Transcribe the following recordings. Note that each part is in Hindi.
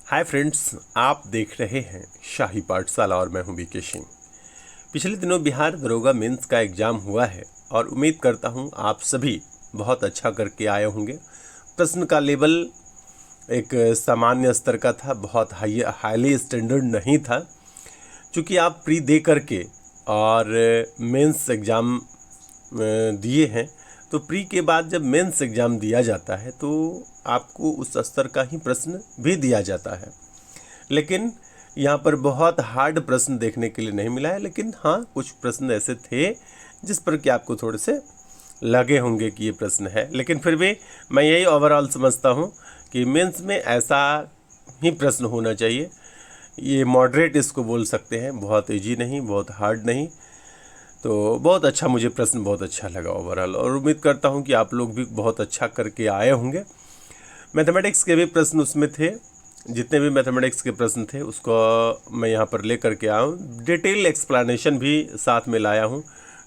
हाय फ्रेंड्स, आप देख रहे हैं शाही पाठशाला और मैं हूं बीके सिंह। पिछले दिनों बिहार दरोगा मेंस का एग्ज़ाम हुआ है और उम्मीद करता हूं आप सभी बहुत अच्छा करके आए होंगे। प्रश्न का लेवल एक सामान्य स्तर का था, बहुत हाईली स्टैंडर्ड नहीं था। चूँकि आप प्री दे करके और मेंस एग्ज़ाम दिए हैं, तो प्री के बाद जब मेंस एग्ज़ाम दिया जाता है तो आपको उस स्तर का ही प्रश्न भी दिया जाता है। लेकिन यहाँ पर बहुत हार्ड प्रश्न देखने के लिए नहीं मिला है, लेकिन हाँ कुछ प्रश्न ऐसे थे जिस पर कि आपको थोड़े से लगे होंगे कि ये प्रश्न है। लेकिन फिर भी मैं यही ओवरऑल समझता हूँ कि मेंस में ऐसा ही प्रश्न होना चाहिए। ये मॉडरेट इसको बोल सकते हैं, बहुत इजी नहीं, बहुत हार्ड नहीं। तो बहुत अच्छा, मुझे प्रश्न बहुत अच्छा लगा ओवरऑल, और उम्मीद करता हूँ कि आप लोग भी बहुत अच्छा करके आए होंगे। मैथमेटिक्स के भी प्रश्न उसमें थे, जितने भी मैथमेटिक्स के प्रश्न थे उसको मैं यहाँ पर ले करके आया हूँ। डिटेल एक्सप्लेनेशन भी साथ में लाया हूँ,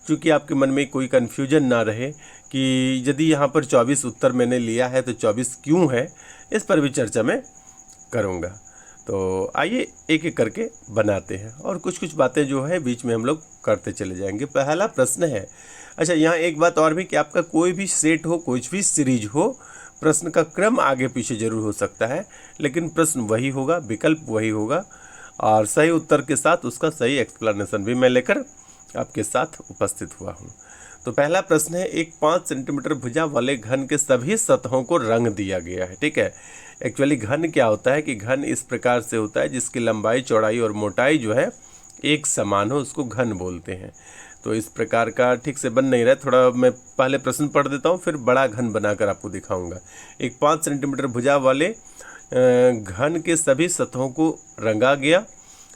क्योंकि आपके मन में कोई कन्फ्यूजन ना रहे कि यदि यहाँ पर 24 उत्तर मैंने लिया है तो 24 क्यों है। इस पर भी चर्चा मैं करूँगा। तो आइए एक एक करके बनाते हैं, और कुछ कुछ बातें जो है बीच में हम लोग करते चले जाएंगे। पहला प्रश्न है, अच्छा यहाँ एक बात और भी कि आपका कोई भी सेट हो, कोई भी सीरीज हो, प्रश्न का क्रम आगे पीछे जरूर हो सकता है, लेकिन प्रश्न वही होगा, विकल्प वही होगा, और सही उत्तर के साथ उसका सही एक्सप्लेनेशन भी मैं लेकर आपके साथ उपस्थित हुआ हूँ। तो पहला प्रश्न है, एक 5 सेंटीमीटर भुजा वाले घन के सभी सतहों को रंग दिया गया है। ठीक है, एक्चुअली घन क्या होता है कि घन इस प्रकार से होता है जिसकी लंबाई, चौड़ाई और मोटाई जो है एक समान हो, उसको घन बोलते हैं। तो इस प्रकार का ठीक से बन नहीं रहा है, थोड़ा मैं पहले प्रश्न पढ़ देता हूँ, फिर बड़ा घन बनाकर आपको दिखाऊंगा। एक 5 सेंटीमीटर भुजा वाले घन के सभी सतहों को रंगा गया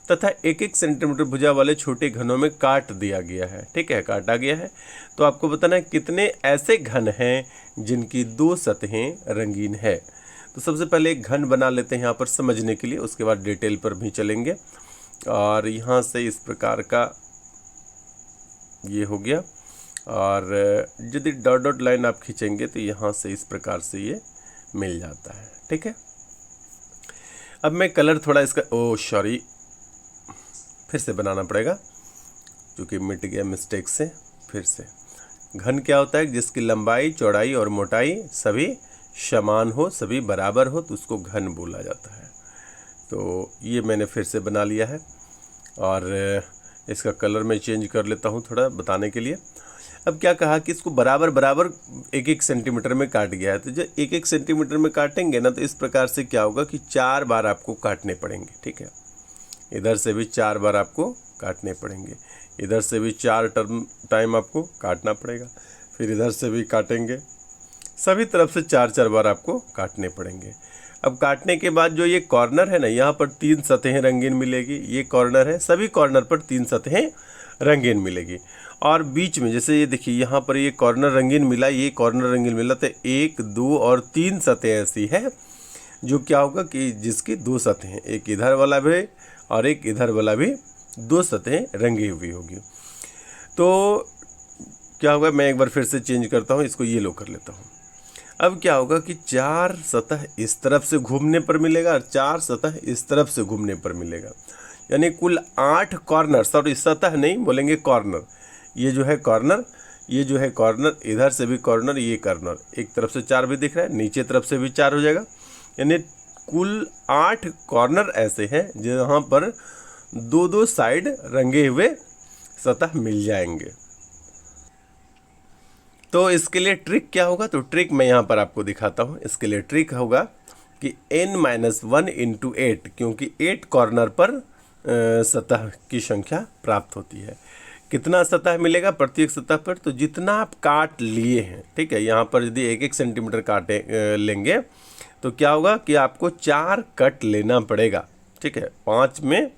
तथा 1-1 सेंटीमीटर भुजा वाले छोटे घनों में काट दिया गया है। ठीक है, काटा गया है। तो आपको बताना है कितने ऐसे घन हैं जिनकी 2 सतहें रंगीन है। तो सबसे पहले एक घन बना लेते हैं यहाँ पर समझने के लिए, उसके बाद डिटेल पर भी चलेंगे। और यहाँ से इस प्रकार का ये हो गया, और यदि डॉट डॉट लाइन आप खींचेंगे तो यहाँ से इस प्रकार से ये मिल जाता है। ठीक है, अब मैं कलर थोड़ा इसका सॉरी फिर से बनाना पड़ेगा क्योंकि मिट गया मिस्टेक से। फिर से, घन क्या होता है, जिसकी लंबाई, चौड़ाई और मोटाई सभी समान हो, सभी बराबर हो, तो उसको घन बोला जाता है। तो ये मैंने फिर से बना लिया है, और इसका कलर मैं चेंज कर लेता हूँ थोड़ा बताने के लिए। अब क्या कहा कि इसको बराबर बराबर 1-1 सेंटीमीटर में काट गया है। तो जब 1-1 सेंटीमीटर में काटेंगे ना, तो इस प्रकार से क्या होगा कि 4 बार आपको काटने पड़ेंगे। ठीक है, इधर से भी 4 बार आपको काटने पड़ेंगे, इधर से भी 4 टाइम आपको काटना पड़ेगा, फिर इधर से भी काटेंगे, सभी तरफ से 4-4 बार आपको काटने पड़ेंगे। अब काटने के बाद जो ये कॉर्नर है ना, यहाँ पर 3 सतहें रंगीन मिलेगी। ये कॉर्नर है, सभी कॉर्नर पर 3 सतहें रंगीन मिलेगी। और बीच में जैसे ये देखिए, यहाँ पर ये कॉर्नर रंगीन मिला, ये कॉर्नर रंगीन मिला, तो 1, 2 और 3 सतहें ऐसी है जो क्या होगा कि जिसकी 2 सतहें, एक इधर वाला भी और एक इधर वाला भी 2 सतहें रंगी हुई होगी। तो क्या होगा, मैं एक बार फिर से चेंज करता हूँ, इसको येलो कर लेता हूँ। अब क्या होगा कि 4 सतह इस तरफ से घूमने पर मिलेगा और 4 सतह इस तरफ से घूमने पर मिलेगा, यानी कुल 8 कॉर्नर, सॉरी सतह नहीं बोलेंगे, कॉर्नर। ये जो है कॉर्नर, ये जो है कॉर्नर, इधर से भी कॉर्नर, ये कॉर्नर, एक तरफ से 4 भी दिख रहा है, नीचे तरफ से भी 4 हो जाएगा, यानी कुल 8 कॉर्नर ऐसे हैं जहाँ पर 2-2 साइड रंगे हुए सतह मिल जाएंगे। तो इसके लिए ट्रिक क्या होगा, तो ट्रिक मैं यहाँ पर आपको दिखाता हूँ। इसके लिए ट्रिक होगा कि n-1 × 8, क्योंकि 8 कॉर्नर पर सतह की संख्या प्राप्त होती है। कितना सतह मिलेगा प्रत्येक सतह पर, तो जितना आप काट लिए हैं। ठीक है, यहाँ पर यदि 1-1 सेंटीमीटर काटे लेंगे तो क्या होगा कि आपको 4 कट लेना पड़ेगा। ठीक है, 5 में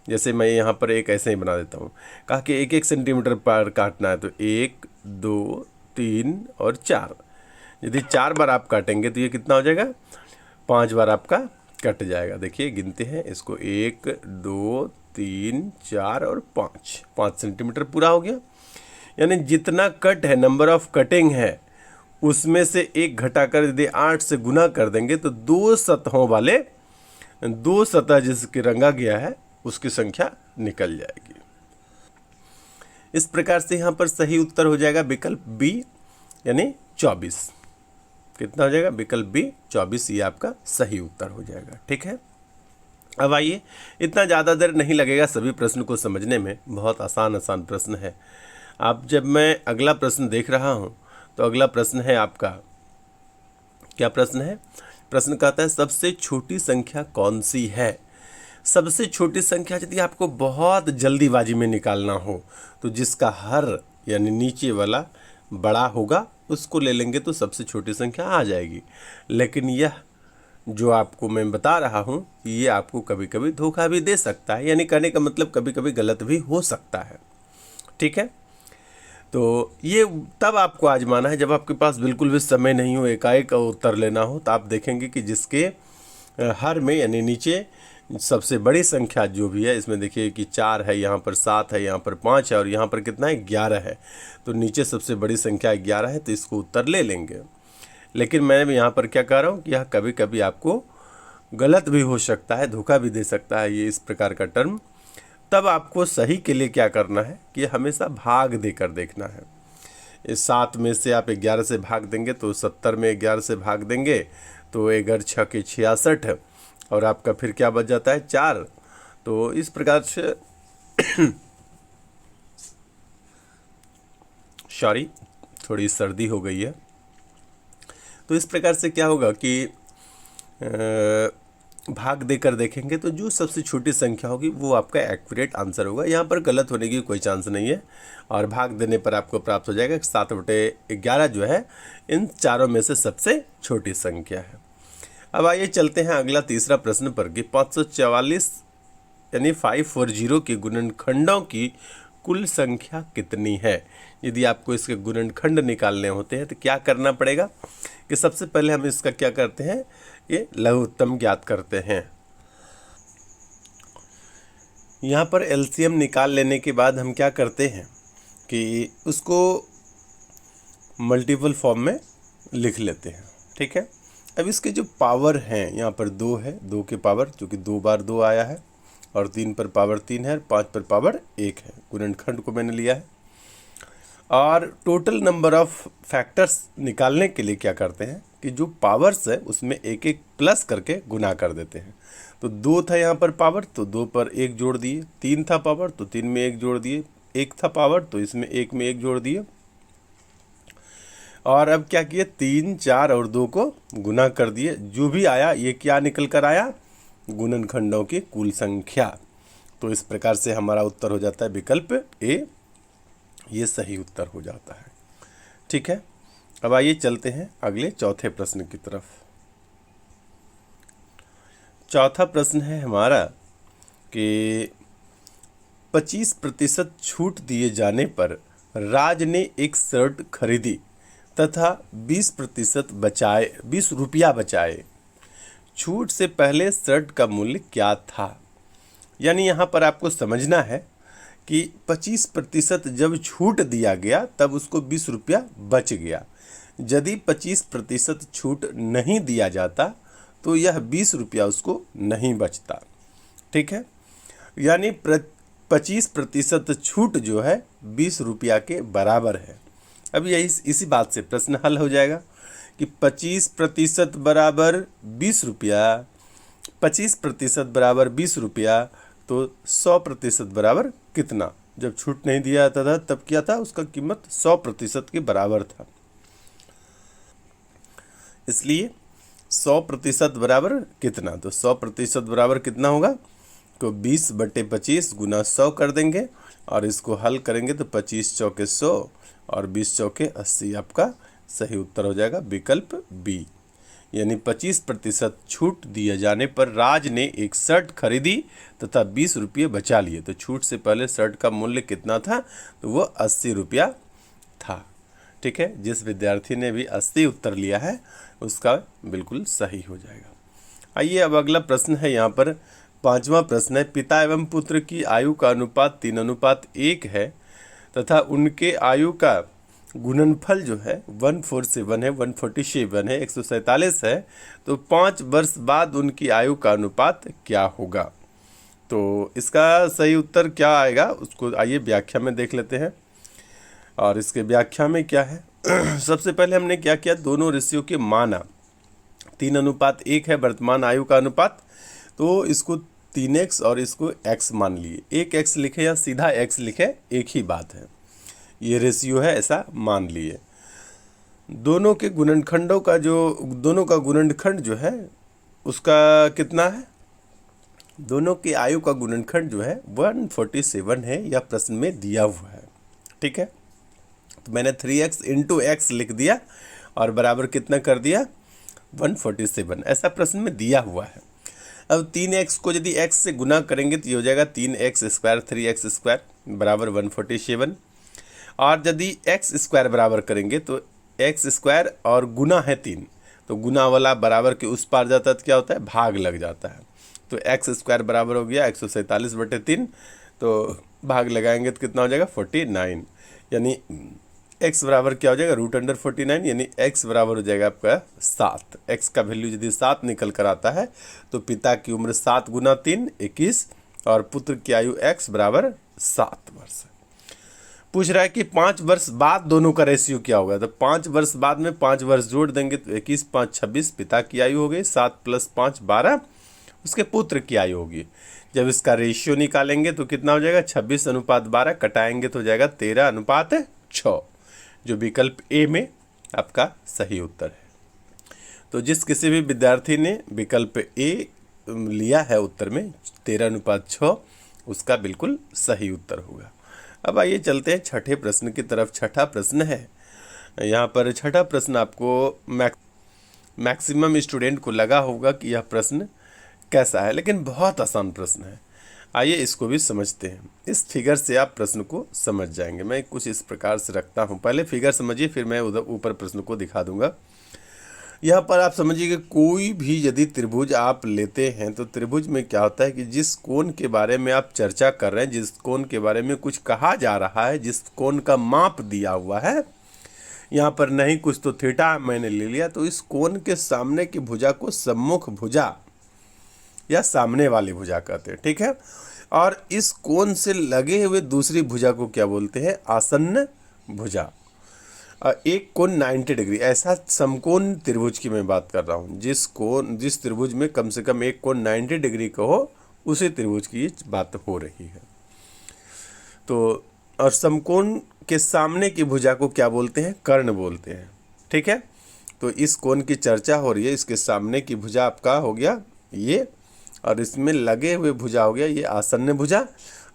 जैसे मैं यहाँ पर एक ऐसे ही बना देता हूँ, कहा कि 1-1 सेंटीमीटर पर काटना है, तो 1, 2, 3 और 4। यदि 4 बार आप काटेंगे तो ये कितना हो जाएगा, 5 बार आपका कट जाएगा। देखिए गिनते हैं इसको, 1, 2, 3, 4 और 5 सेंटीमीटर पूरा हो गया। यानी जितना कट है, नंबर ऑफ कटिंग है, उसमें से 1 घटाकर यदि 8 से गुना कर देंगे तो 2 सतहों वाले दो सतह जिसकी रंगा गया है उसकी संख्या निकल जाएगी। इस प्रकार से यहाँ पर सही उत्तर हो जाएगा विकल्प बी यानी 24। कितना हो जाएगा? विकल्प बी 24, ये आपका सही उत्तर हो जाएगा। ठीक है, अब आइए, इतना ज़्यादा देर नहीं लगेगा सभी प्रश्न को समझने में, बहुत आसान प्रश्न है। आप जब मैं अगला प्रश्न देख रहा हूँ तो अगला प्रश्न है आपका, क्या प्रश्न है? प्रश्न कहता है सबसे छोटी संख्या कौन सी है। सबसे छोटी संख्या यदि आपको बहुत जल्दीबाजी में निकालना हो तो जिसका हर यानी नीचे वाला बड़ा होगा उसको ले लेंगे तो सबसे छोटी संख्या आ जाएगी। लेकिन यह जो आपको मैं बता रहा हूँ ये आपको कभी कभी धोखा भी दे सकता है, यानी कहने का मतलब कभी कभी गलत भी हो सकता है। ठीक है, तो ये तब आपको आजमाना है जब आपके पास बिल्कुल भी समय नहीं हो, एकाएक उत्तर लेना हो। तो आप देखेंगे कि जिसके हर में यानी नीचे सबसे बड़ी संख्या जो भी है, इसमें देखिए कि 4 है, यहाँ पर 7 है, यहाँ पर 5 है और यहाँ पर कितना है? 11 है। तो नीचे सबसे बड़ी संख्या 11 है तो इसको उत्तर ले लेंगे। लेकिन मैं यहाँ पर क्या कह रहा हूँ कि यह कभी कभी आपको गलत भी हो सकता है, धोखा भी दे सकता है ये इस प्रकार का टर्म। तब आपको सही के लिए क्या करना है कि हमेशा भाग देकर देखना है। इस 7 में से आप 11 से भाग देंगे तो 70 में 11 से भाग देंगे तो 11 6 के 66 और आपका फिर क्या बच जाता है? 4। तो इस प्रकार से सॉरी, थोड़ी सर्दी हो गई है। तो इस प्रकार से क्या होगा कि भाग देकर देखेंगे तो जो सबसे छोटी संख्या होगी वो आपका एक्यूरेट आंसर होगा। यहाँ पर गलत होने की कोई चांस नहीं है और भाग देने पर आपको प्राप्त हो जाएगा 7/11 जो है इन चारों में से सबसे छोटी संख्या है। अब आइए चलते हैं अगला तीसरा प्रश्न पर कि 544 यानी 540 के गुणनखंडों की कुल संख्या कितनी है। यदि आपको इसके गुणनखंड निकालने होते हैं तो क्या करना पड़ेगा कि सबसे पहले हम इसका क्या करते हैं, ये लघुत्तम ज्ञात करते हैं। यहाँ पर एलसीएम निकाल लेने के बाद हम क्या करते हैं कि उसको मल्टीपल फॉर्म में लिख लेते हैं। ठीक है, अब इसके जो पावर हैं यहाँ पर 2 है, 2 के पावर जो कि 2 बार 2 आया है और 3 पर पावर 3 है और 5 पर पावर 1 है। गुणनखंड को मैंने लिया है और टोटल नंबर ऑफ फैक्टर्स निकालने के लिए क्या करते हैं कि जो पावर्स है उसमें एक एक प्लस करके गुना कर देते हैं। तो 2 था यहाँ पर पावर तो 2 पर 1 जोड़ दिए, 3 था पावर तो 3 में 1 जोड़ दिए, 1 था पावर तो इसमें 1 में 1 जोड़ दिए और अब क्या किए 3, 4 और 2 को गुना कर दिए। जो भी आया ये क्या निकल कर आया? गुणनखंडों की कुल संख्या। तो इस प्रकार से हमारा उत्तर हो जाता है विकल्प ए, ये सही उत्तर हो जाता है। ठीक है, अब आइए चलते हैं अगले चौथे प्रश्न की तरफ। चौथा प्रश्न है हमारा कि 25% छूट दिए जाने पर राज ने एक शर्ट खरीदी तथा 20% बचाए, 20 रुपया बचाए। छूट से पहले शर्ट का मूल्य क्या था? यानी यहाँ पर आपको समझना है कि 25% जब छूट दिया गया तब उसको 20 रुपया बच गया। यदि 25% छूट नहीं दिया जाता तो यह 20 रुपया उसको नहीं बचता। ठीक है, यानी 25% छूट जो है 20 रुपया के बराबर है। अब यही इसी बात से प्रश्न हल हो जाएगा कि 25% बराबर 20 रुपया, 25% बराबर 20 रुपया, तो 100% बराबर कितना? जब छूट नहीं दिया जाता था तब क्या था? उसका कीमत 100% के बराबर था। इसलिए 100% बराबर कितना? तो 100% बराबर कितना होगा? तो 20/25 गुना 100 कर देंगे और इसको हल करेंगे तो 25 चौके 100 और 20 चौके 80 आपका सही उत्तर हो जाएगा विकल्प बी। यानी 25% छूट दिए जाने पर राज ने एक शर्ट खरीदी तथा 20 रुपये बचा लिए। तो छूट से पहले शर्ट का मूल्य कितना था? तो वो 80 रुपया था। ठीक है, जिस विद्यार्थी ने भी 80 उत्तर लिया है उसका बिल्कुल सही हो जाएगा। आइए अब अगला प्रश्न है यहाँ पर 5वां प्रश्न है, पिता एवं पुत्र की आयु का अनुपात 3:1 है तथा उनके आयु का गुणनफल जो है 147 है, 147 है, 147 है, तो 5 वर्ष बाद उनकी आयु का अनुपात क्या होगा। तो इसका सही उत्तर क्या आएगा उसको आइए व्याख्या में देख लेते हैं। और इसके व्याख्या में क्या है सबसे पहले हमने क्या किया, दोनों रेशियो के माना 3:1 है वर्तमान आयु का अनुपात, तो इसको 3x और इसको x मान लिए। एक x लिखे या सीधा x लिखे एक ही बात है, ये रेशियो है ऐसा मान लिए। दोनों के गुणनखंडों का दोनों का गुणनखंड जो है उसका कितना है, दोनों की आयु का गुणनखंड जो है 147 है, यह प्रश्न में दिया हुआ है। ठीक है, तो मैंने 3x इंटू x लिख दिया और बराबर कितना कर दिया 147, ऐसा प्रश्न में दिया हुआ है। अब 3x को यदि x से गुना करेंगे तो ये हो जाएगा 3x स्क्वायर, 3x स्क्वायर बराबर 147। और यदि x स्क्वायर बराबर करेंगे तो x स्क्वायर और गुना है 3, तो गुना वाला बराबर के उस पार जाता है तो क्या होता है भाग लग जाता है। तो x स्क्वायर बराबर हो गया 147/3, तो भाग लगाएंगे तो कितना हो जाएगा 49, यानी x बराबर क्या हो जाएगा √49, यानी x बराबर हो जाएगा आपका 7। x का वैल्यू यदि 7 निकल कर आता है तो पिता की उम्र 7 गुना 3 21 और पुत्र की आयु x बराबर 7 वर्ष। पूछ रहा है कि 5 वर्ष बाद दोनों का रेशियो क्या होगा, तो 5 वर्ष बाद में 5 वर्ष जोड़ देंगे तो 21 5 26 पिता की आयु हो गई, 7 + 5 12 उसके पुत्र की आयु होगी। जब इसका रेशियो निकालेंगे तो कितना हो जाएगा 26:12, कटाएंगे तो हो जाएगा 13:6, जो विकल्प ए में आपका सही उत्तर है। तो जिस किसी भी विद्यार्थी ने विकल्प ए लिया है उत्तर में 13:6, उसका बिल्कुल सही उत्तर होगा। अब आइए चलते हैं छठे प्रश्न की तरफ। छठा प्रश्न है, यहाँ पर छठा प्रश्न आपको मैक्सिमम स्टूडेंट को लगा होगा कि यह प्रश्न कैसा है, लेकिन बहुत आसान प्रश्न है। आइए इसको भी समझते हैं। इस फिगर से आप प्रश्न को समझ जाएंगे। मैं कुछ इस प्रकार से रखता हूँ, पहले फिगर समझिए फिर मैं उधर ऊपर प्रश्न को दिखा दूंगा। यहाँ पर आप समझिए कि कोई भी यदि त्रिभुज आप लेते हैं तो त्रिभुज में क्या होता है कि जिस कोण के बारे में आप चर्चा कर रहे हैं, जिस कोण के बारे में कुछ कहा जा रहा है, जिस कोण का माप दिया हुआ है, यहाँ पर नहीं कुछ तो थीटा मैंने ले लिया, तो इस कोण के सामने की भुजा को सम्मुख भुजा या सामने वाली भुजा कहते हैं। ठीक है, और इस कोण से लगे हुए दूसरी भुजा को क्या बोलते हैं आसन्न भुजा। एक कोण 90 डिग्री, ऐसा समकोण त्रिभुज की मैं बात कर रहा हूँ, जिस त्रिभुज में कम से कम एक कोण 90 डिग्री का हो, उसी त्रिभुज की बात हो रही है। तो और समकोण के सामने की भुजा को क्या बोलते हैं कर्ण बोलते हैं। ठीक है, तो इस कोण की चर्चा हो रही है, इसके सामने की भुजा आपका हो गया ये, और इसमें लगे हुए भुजा हो गया ये आसन्न भुजा,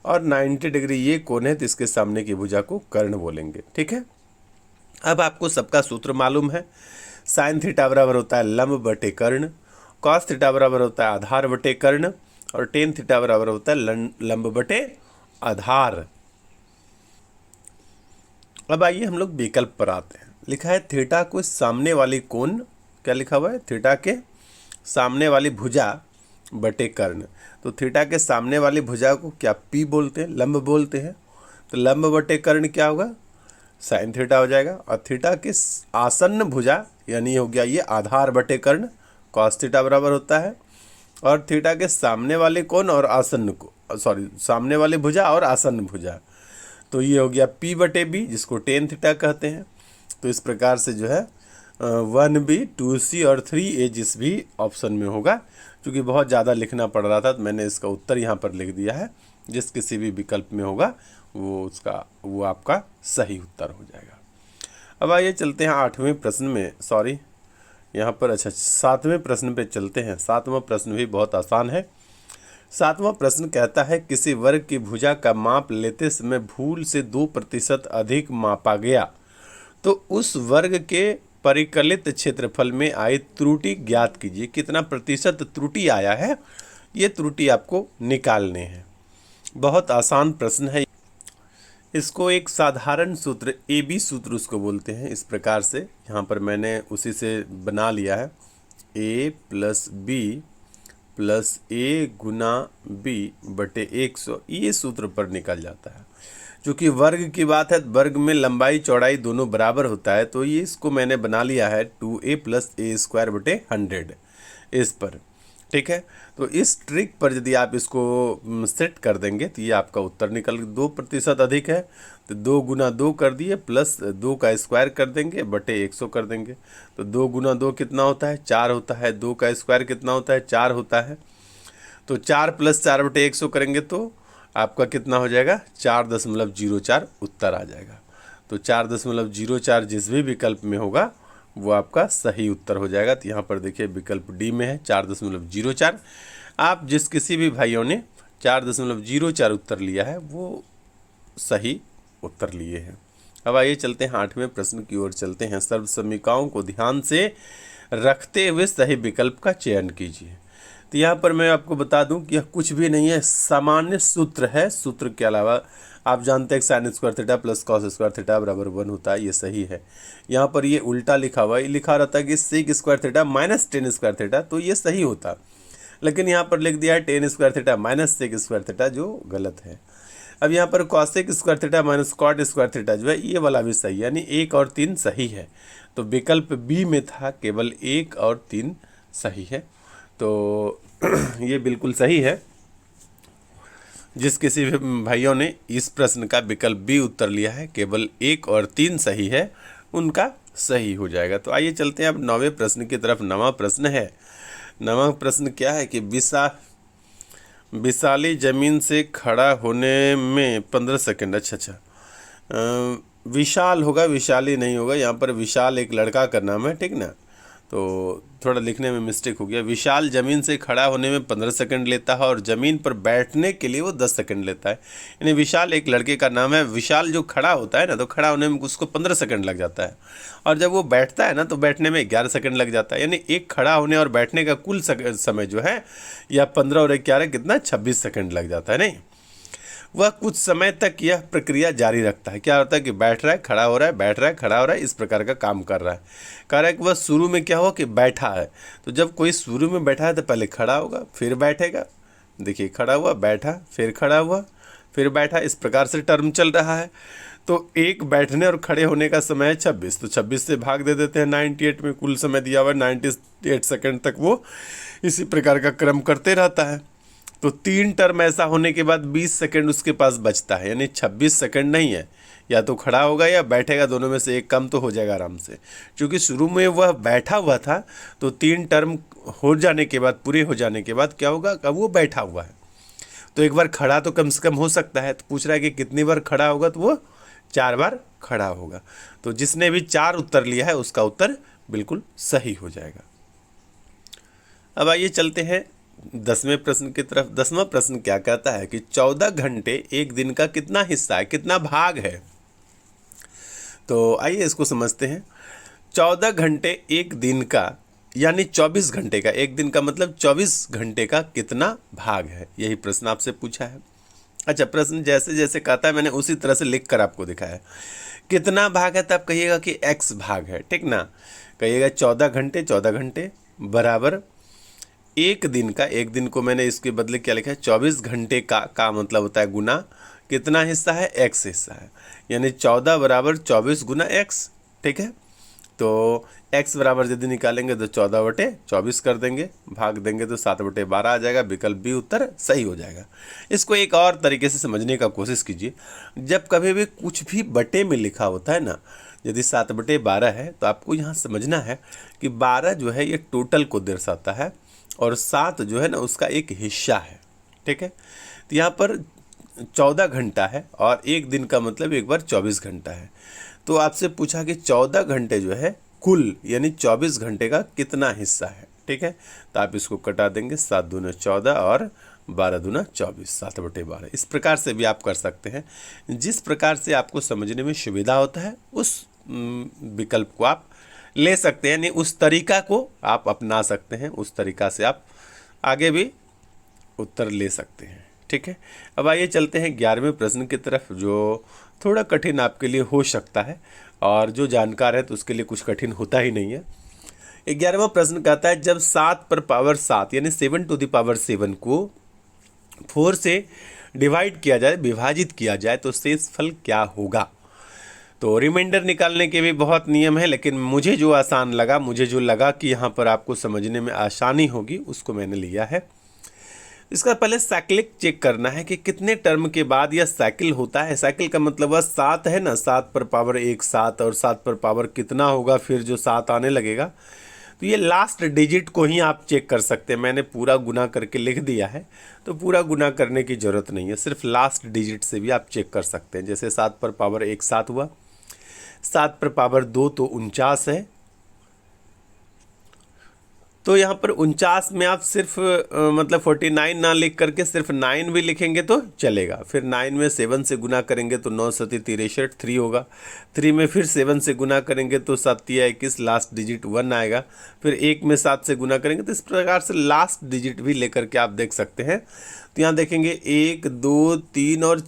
और 90 डिग्री ये कोण है तो इसके सामने की भुजा को कर्ण बोलेंगे। ठीक है, अब आपको सबका सूत्र मालूम है, साइन थीटा बराबर होता है लंब बटे कर्ण, कॉस थीटा बराबर होता है आधार बटे कर्ण, और टेन थीटा बराबर होता है लंब बटे आधार। अब आइए हम लोग विकल्प पर आते हैं। लिखा है थीटा को सामने वाली कोण, क्या लिखा हुआ है थीटा के सामने वाली भुजा बटे कर्ण, तो थीटा के सामने वाली भुजा को क्या पी बोलते हैं, लंब बोलते हैं, तो लंब बटे कर्ण क्या होगा साइन थीटा हो जाएगा। और थीटा के आसन्न भुजा यानी हो गया ये आधार बटे कर्ण, कॉस थीटा बराबर होता है, और थीटा के सामने वाले कोण और आसन्न को सामने वाली भुजा और आसन्न भुजा, तो ये हो गया पी बटे बी, जिसको टेन थीटा कहते हैं। तो इस प्रकार से जो है 1B 2C और 3A जिस भी ऑप्शन में होगा, क्योंकि बहुत ज़्यादा लिखना पड़ रहा था तो मैंने इसका उत्तर यहाँ पर लिख दिया है, जिस किसी भी विकल्प में होगा वो आपका सही उत्तर हो जाएगा। अब आइए चलते हैं 8वें प्रश्न में, सॉरी यहाँ पर अच्छा 7वें प्रश्न पे चलते हैं। 7वां प्रश्न भी बहुत आसान है। 7वां प्रश्न कहता है किसी वर्ग की भुजा का माप लेते समय भूल से 2% अधिक मापा गया, तो उस वर्ग के परिकलित क्षेत्रफल में आई त्रुटि ज्ञात कीजिए। कितना प्रतिशत त्रुटि आया है, ये त्रुटि आपको निकालने हैं। बहुत आसान प्रश्न है। इसको एक साधारण सूत्र AB सूत्र उसको बोलते हैं। इस प्रकार से यहाँ पर मैंने उसी से बना लिया है, A + B + A × B बटे 100, ये सूत्र पर निकल जाता है। चूँकि वर्ग की बात है, वर्ग में लंबाई चौड़ाई दोनों बराबर होता है, तो ये इसको मैंने बना लिया है 2a + a² / 100 इस पर। ठीक है, तो इस ट्रिक पर यदि आप इसको सेट कर देंगे तो ये आपका उत्तर निकल 2% अधिक है, तो 2 × 2 कर दिए प्लस 2 का स्क्वायर कर देंगे बटे 100 कर देंगे। तो 2 × 2 कितना होता है? 4 होता है। 2 का स्क्वायर कितना होता है? 4 होता है। तो 4 + 4 बटे 100 करेंगे तो आपका कितना हो जाएगा? 4.04 उत्तर आ जाएगा। तो 4.04 जिस भी विकल्प में होगा वो आपका सही उत्तर हो जाएगा। तो यहाँ पर देखिए विकल्प डी में है 4.04। आप जिस किसी भी भाइयों ने 4.04 उत्तर लिया है वो सही उत्तर लिए हैं। अब आइए चलते हैं 8वें प्रश्न की ओर चलते हैं। सर्व समीकरणों को ध्यान से रखते हुए सही विकल्प का चयन कीजिए। तो यहाँ पर मैं आपको बता दूं कि यह कुछ भी नहीं है, सामान्य सूत्र है। सूत्र के अलावा आप जानते हैं कि sin² थीटा + cos² थीटा = 1 होता है, ये सही है। यहाँ पर ये उल्टा लिखा हुआ है, ये लिखा रहता है कि sec² थीटा - tan² थीटा, तो ये सही होता, लेकिन यहाँ पर लिख दिया है tan² थीटा - sec² थीटा, जो गलत है। अब यहाँ पर cosec² थीटा - cot² थीटा जो है ये वाला भी सही है, यानी 1 और 3 सही है। तो विकल्प बी में था केवल 1 और 3 सही है, तो ये बिल्कुल सही है। जिस किसी भी भाइयों ने इस प्रश्न का विकल्प बी उत्तर लिया है, केवल 1 और 3 सही है, उनका सही हो जाएगा। तो आइए चलते हैं अब 9वें प्रश्न की तरफ। 9वां प्रश्न है, 9वां प्रश्न क्या है कि विशाली जमीन से खड़ा होने में 15 सेकंड। अच्छा, विशाल होगा, विशाली नहीं होगा। यहाँ पर विशाल एक लड़का का नाम है, ठीक ना, तो थोड़ा लिखने में मिस्टेक हो गया। विशाल ज़मीन से खड़ा होने में 15 सेकंड लेता है और ज़मीन पर बैठने के लिए वो 10 सेकंड लेता है। यानी विशाल एक लड़के का नाम है। विशाल जो खड़ा होता है ना, तो खड़ा होने में उसको 15 सेकंड लग जाता है, और जब वो बैठता है ना तो बैठने में 11 सेकंड लग जाता है। यानी एक खड़ा होने और बैठने का कुल समय जो है या 15 और 11 कितना 26 सेकंड लग जाता है। नहीं, वह कुछ समय तक यह प्रक्रिया जारी रखता है। क्या होता है कि बैठ रहा है, खड़ा हो रहा है, बैठ रहा है, खड़ा हो रहा है, इस प्रकार का काम कर रहा है। कह रहा है कि वह शुरू में क्या हुआ कि बैठा है, तो जब कोई शुरू में बैठा है तो पहले खड़ा होगा फिर बैठेगा। देखिए, खड़ा हुआ, बैठा, फिर खड़ा हुआ, फिर बैठा, इस प्रकार से टर्म चल रहा है। तो एक बैठने और खड़े होने का समय है 26, तो 26 से भाग दे देते हैं 98 में। कुल समय दिया हुआ है 98 सेकंड तक वो इसी प्रकार का क्रम करते रहता है। तो 3 टर्म ऐसा होने के बाद 20 सेकंड उसके पास बचता है, यानी 26 सेकंड नहीं है, या तो खड़ा होगा या बैठेगा, दोनों में से एक कम तो हो जाएगा आराम से। क्योंकि शुरू में वह बैठा हुआ था, तो 3 टर्म हो जाने के बाद, पूरे हो जाने के बाद क्या होगा, अब वो बैठा हुआ है। तो एक बार खड़ा तो कम से कम हो सकता है, तो पूछ रहा है कि कितनी बार खड़ा होगा, तो वो 4 बार खड़ा होगा। तो जिसने भी 4 उत्तर लिया है उसका उत्तर बिल्कुल सही हो जाएगा। अब आइए चलते हैं 10वें प्रश्न की तरफ। 10वां प्रश्न क्या कहता है कि 14 घंटे एक दिन का कितना हिस्सा है, कितना भाग है। तो आइए इसको समझते हैं। 14 घंटे एक दिन का, यानी 24 घंटे का, एक दिन का मतलब 24 घंटे का कितना भाग है, यही प्रश्न आपसे पूछा है। अच्छा, प्रश्न जैसे जैसे कहता है मैंने उसी तरह से लिख कर आपको दिखाया है। कितना भाग है, तब कहिएगा कि x भाग है, ठीक ना। कहिएगा 14 घंटे बराबर एक दिन का, एक दिन को मैंने इसके बदले क्या लिखा है, 24 घंटे का मतलब होता है गुना कितना हिस्सा है, x हिस्सा है, यानी 14 बराबर 24 गुना x, ठीक है। तो x बराबर यदि निकालेंगे तो 14/24 कर देंगे, भाग देंगे तो 7/12 आ जाएगा। विकल्प बी उत्तर सही हो जाएगा। इसको एक और तरीके से समझने का कोशिश कीजिए। जब कभी भी कुछ भी बटे में लिखा होता है ना, यदि 7/12 है, तो आपको यहाँ समझना है कि 12 जो है ये टोटल को दर्शाता है और 7 जो है ना उसका एक हिस्सा है, ठीक है। तो यहाँ पर 14 घंटा है और एक दिन का मतलब एक बार 24 घंटा है। तो आपसे पूछा कि 14 घंटे जो है कुल, यानी 24 घंटे का कितना हिस्सा है, ठीक है। तो आप इसको कटा देंगे, 7 दूना 14 और 12 दूना 24, 7/12। इस प्रकार से भी आप कर सकते हैं। जिस प्रकार से आपको समझने में सुविधा होता है उस विकल्प को आप ले सकते हैं, यानी उस तरीका को आप अपना सकते हैं, उस तरीका से आप आगे भी उत्तर ले सकते हैं, ठीक है। अब आइए चलते हैं 11वें प्रश्न की तरफ, जो थोड़ा कठिन आपके लिए हो सकता है, और जो जानकार है तो उसके लिए कुछ कठिन होता ही नहीं है। 11वां प्रश्न कहता है जब 7 पर पावर 7 यानी 7 to the power 7 को 4 से डिवाइड किया जाए, विभाजित किया जाए तो शेष फल क्या होगा। तो रिमाइंडर निकालने के भी बहुत नियम है, लेकिन मुझे जो आसान लगा, मुझे जो लगा कि यहाँ पर आपको समझने में आसानी होगी, उसको मैंने लिया है। इसका पहले साइक्लिक चेक करना है कि कितने टर्म के बाद यह साइकिल होता है। साइकिल का मतलब वह 7 है ना, 7 पर पावर 1 7, और 7 पर पावर कितना होगा फिर जो 7 आने लगेगा। तो ये लास्ट डिजिट को ही आप चेक कर सकते हैं। मैंने पूरा गुना करके लिख दिया है, तो पूरा गुना करने की ज़रूरत नहीं है, सिर्फ लास्ट डिजिट से भी आप चेक कर सकते हैं। जैसे 7 पर पावर 1 7 हुआ, 7 पर पावर 2 तो 49 है। तो यहाँ पर 49 में आप सिर्फ मतलब 49 ना लिख करके सिर्फ 9 भी लिखेंगे तो चलेगा। फिर 9 में 7 से गुना करेंगे तो 9 सती 63 3 होगा। 3 में फिर 7 से गुना करेंगे तो 7 या 21, लास्ट डिजिट 1 आएगा। फिर 1 में 7 से गुना करेंगे, तो इस प्रकार से लास्ट डिजिट भी लेकर के आप देख सकते हैं। तो यहाँ देखेंगे 1 2 3 और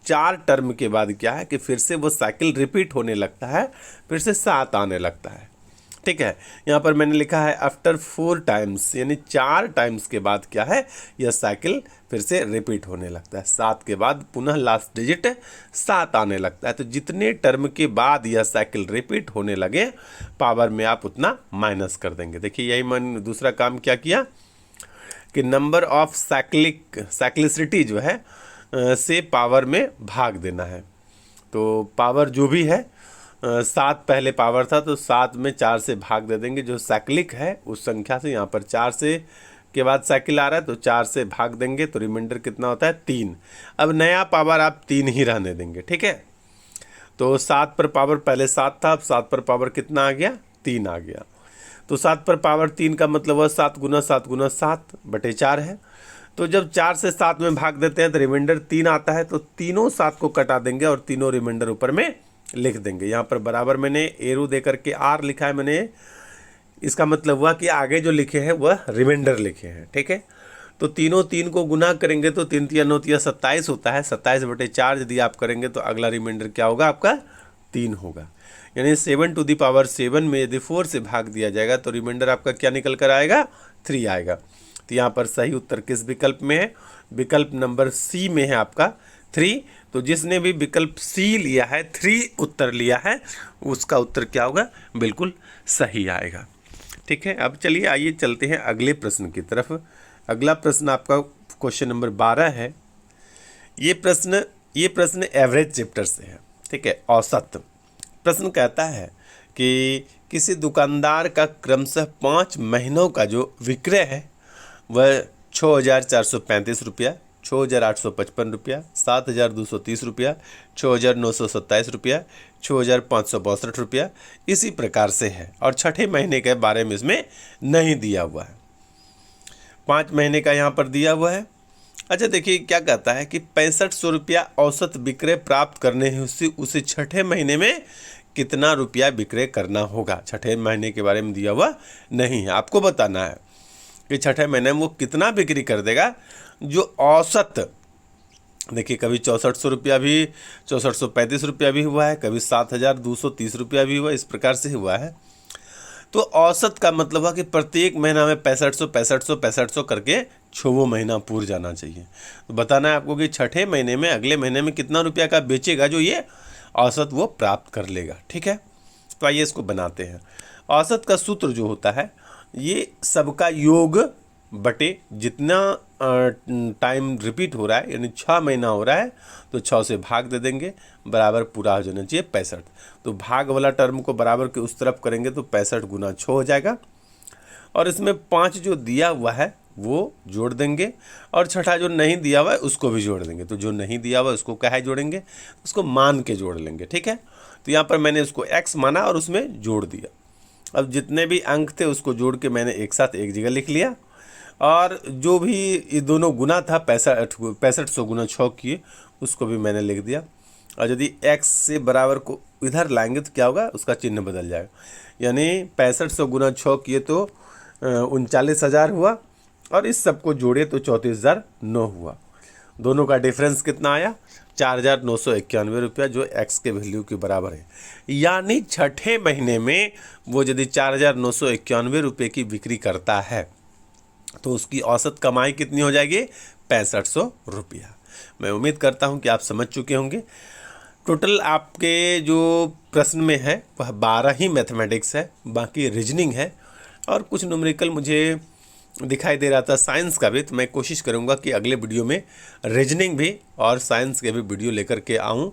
4 टर्म के बाद क्या है कि फिर से वो साइकिल रिपीट होने लगता है, फिर से 7 आने लगता है। ठीक है, यहाँ पर मैंने लिखा है आफ्टर 4 टाइम्स, यानी 4 टाइम्स के बाद क्या है, यह साइकिल फिर से रिपीट होने लगता है। 7 के बाद पुनः लास्ट डिजिट 7 आने लगता है। तो जितने टर्म के बाद यह साइकिल रिपीट होने लगे, पावर में आप उतना माइनस कर देंगे। देखिए यही मैंने दूसरा काम क्या किया कि नंबर ऑफ साइक्लिसिटी जो है से पावर में भाग देना है। तो पावर जो भी है 7 पहले पावर था, तो 7 में 4 से भाग दे देंगे। जो साइक्लिक है उस संख्या से, यहाँ पर 4 से के बाद साइकिल आ रहा है तो 4 से भाग देंगे, तो रिमाइंडर कितना होता है 3। अब नया पावर आप 3 ही रहने देंगे। ठीक है, तो 7 पर पावर पहले 7 था, अब 7 पर पावर कितना आ गया, 3 आ गया। तो 7 पर पावर 3 का मतलब वह 7 गुना 7 गुना 7 बटे 4 है। तो जब 4 से 7 में भाग देते हैं तो रिमाइंडर 3 आता है, तो तीनों 7 को कटा देंगे और तीनों रिमाइंडर ऊपर में लिख देंगे। यहाँ पर बराबर मैंने एरो दे करके आर लिखा है मैंने, इसका मतलब हुआ कि आगे जो लिखे हैं वह रिमाइंडर लिखे हैं। ठीक है, तो तीनों 3 को गुना करेंगे तो 3 3 9 27 होता है। 27 बटे 4 यदि आप करेंगे तो अगला रिमाइंडर क्या होगा, आपका 3 होगा। यानी 7 टू द पावर 7 में यदि 4 से भाग दिया जाएगा तो रिमाइंडर आपका क्या निकल कर आएगा, 3 आएगा। तो यहाँ पर सही उत्तर किस विकल्प में है, विकल्प नंबर सी में है आपका 3। तो जिसने भी विकल्प सी लिया है, 3 उत्तर लिया है, उसका उत्तर क्या होगा, बिल्कुल सही आएगा। ठीक है, अब चलिए आइए चलते हैं अगले प्रश्न की तरफ। अगला प्रश्न आपका क्वेश्चन नंबर 12 है। ये प्रश्न एवरेज चैप्टर से है। ठीक है, औसत प्रश्न कहता है कि किसी दुकानदार का क्रमशः 5 महीनों का जो विक्रय है वह 6,435 रुपया, 6,855 रुपया, 7,230 रुपया, 6,927 रुपया, 6,562 रुपया, इसी प्रकार से है। और छठे महीने के बारे में इसमें नहीं दिया हुआ है, 5 महीने का यहाँ पर दिया हुआ है। अच्छा देखिए क्या कहता है कि 6500 रुपया औसत विक्रय प्राप्त करने हेतु उसे छठे महीने में कितना रुपया विक्रय करना होगा। छठे महीने के बारे में दिया हुआ नहीं है, आपको बताना है कि छठे महीने में वो कितना बिक्री कर देगा। जो औसत देखिए, कभी 6400 रुपया भी, 6435 रुपया भी हुआ है, कभी 7230 रुपया भी हुआ, इस प्रकार से हुआ है। तो औसत का मतलब है कि प्रत्येक महीना में 6500 करके 6 महीना पूरा जाना चाहिए। तो बताना है आपको कि छठे महीने में अगले महीने में कितना रुपया का बेचेगा जो ये औसत वो प्राप्त कर लेगा। ठीक है, तो आइए इसको बनाते हैं। औसत का सूत्र जो होता है, ये सबका योग बटे जितना टाइम रिपीट हो रहा है, यानी 6 महीना हो रहा है तो 6 से भाग दे देंगे, बराबर पूरा हो जाना चाहिए 65। तो भाग वाला टर्म को बराबर के उस तरफ करेंगे तो 65 गुना 6 हो जाएगा। और इसमें 5 जो दिया हुआ है वो जोड़ देंगे, और छठा जो नहीं दिया हुआ है उसको भी जोड़ देंगे। तो जो नहीं दिया हुआ है उसको क्या है जोड़ेंगे, उसको मान के जोड़ लेंगे। ठीक है, तो यहाँ पर मैंने उसको x माना और उसमें जोड़ दिया। अब जितने भी अंक थे उसको जोड़ के मैंने एक साथ एक जगह लिख लिया, और जो भी ये दोनों गुना था 6500 गुना 6 किए उसको भी मैंने लिख दिया। और यदि x से बराबर को इधर लाएंगे तो क्या होगा, उसका चिन्ह बदल जाएगा। यानी 6500 गुना 6 किए तो 39,000 हुआ, और इस सबको जोड़े तो 34,009 हुआ। दोनों का डिफरेंस कितना आया, 4,991 रुपया, जो x के वैल्यू के बराबर है। यानी छठे महीने में वो यदि 4,991 रुपये की बिक्री करता है तो उसकी औसत कमाई कितनी हो जाएगी? 6500 रुपया। मैं उम्मीद करता हूं कि आप समझ चुके होंगे। टोटल आपके जो प्रश्न में है वह 12 ही मैथमेटिक्स है, बाकी रीजनिंग है और कुछ न्यूमेरिकल मुझे दिखाई दे रहा था साइंस का भी। तो मैं कोशिश करूंगा कि अगले वीडियो में रीजनिंग भी और साइंस के भी वीडियो लेकर के आऊं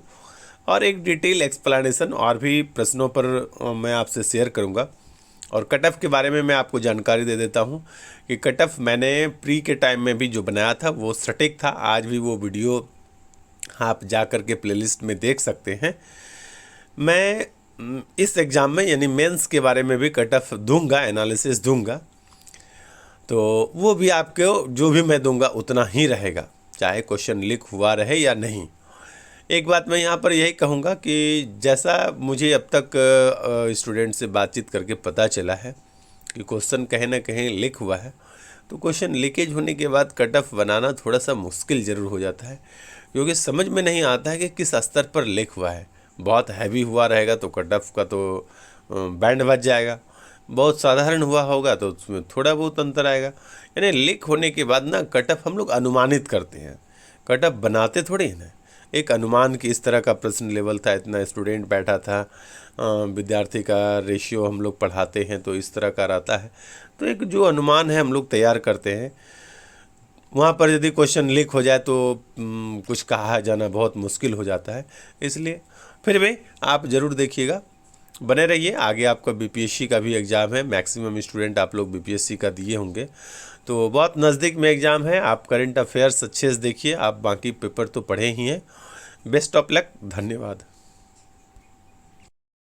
और एक डिटेल एक्सप्लेनेशन और भी प्रश्नों पर मैं आपसे शेयर करूंगा। और कट ऑफ के बारे में मैं आपको जानकारी दे देता हूं कि कट ऑफ मैंने प्री के टाइम में भी जो बनाया था वो सटीक था। आज भी वो वीडियो आप जा कर के प्लेलिस्ट में देख सकते हैं। मैं इस एग्ज़ाम में यानी मेंस के बारे में भी कट ऑफ दूंगा, एनालिसिस दूंगा, तो वो भी आपको जो भी मैं दूंगा उतना ही रहेगा, चाहे क्वेश्चन लीक हुआ रहे या नहीं। एक बात मैं यहाँ पर यही कहूँगा कि जैसा मुझे अब तक स्टूडेंट से बातचीत करके पता चला है कि क्वेश्चन कहीं ना कहीं लीक हुआ है, तो क्वेश्चन लीकेज होने के बाद कट ऑफ बनाना थोड़ा सा मुश्किल ज़रूर हो जाता है, क्योंकि समझ में नहीं आता है कि किस स्तर पर लीक हुआ है। बहुत हैवी हुआ रहेगा तो कट ऑफ का तो बैंड बच जाएगा, बहुत साधारण हुआ होगा तो उसमें थोड़ा बहुत अंतर आएगा। यानी लीक होने के बाद ना कट ऑफ हम लोग अनुमानित करते हैं, कट ऑफ बनाते थोड़ी हैं ना। एक अनुमान कि इस तरह का प्रश्न लेवल था, इतना स्टूडेंट बैठा था, विद्यार्थी का रेशियो हम लोग पढ़ाते हैं तो इस तरह का रहता है। तो एक जो अनुमान है हम लोग तैयार करते हैं, वहाँ पर यदि क्वेश्चन लीक हो जाए तो कुछ कहा जाना बहुत मुश्किल हो जाता है। इसलिए फिर भी आप ज़रूर देखिएगा, बने रहिए। आगे आपका बीपीएससी का भी एग्ज़ाम है, मैक्सिमम स्टूडेंट आप लोग बीपीएससी का दिए होंगे, तो बहुत नज़दीक में एग्ज़ाम है। आप करंट अफेयर्स अच्छे से देखिए, आप बाकी पेपर तो पढ़े ही हैं। बेस्ट ऑफ लक, धन्यवाद।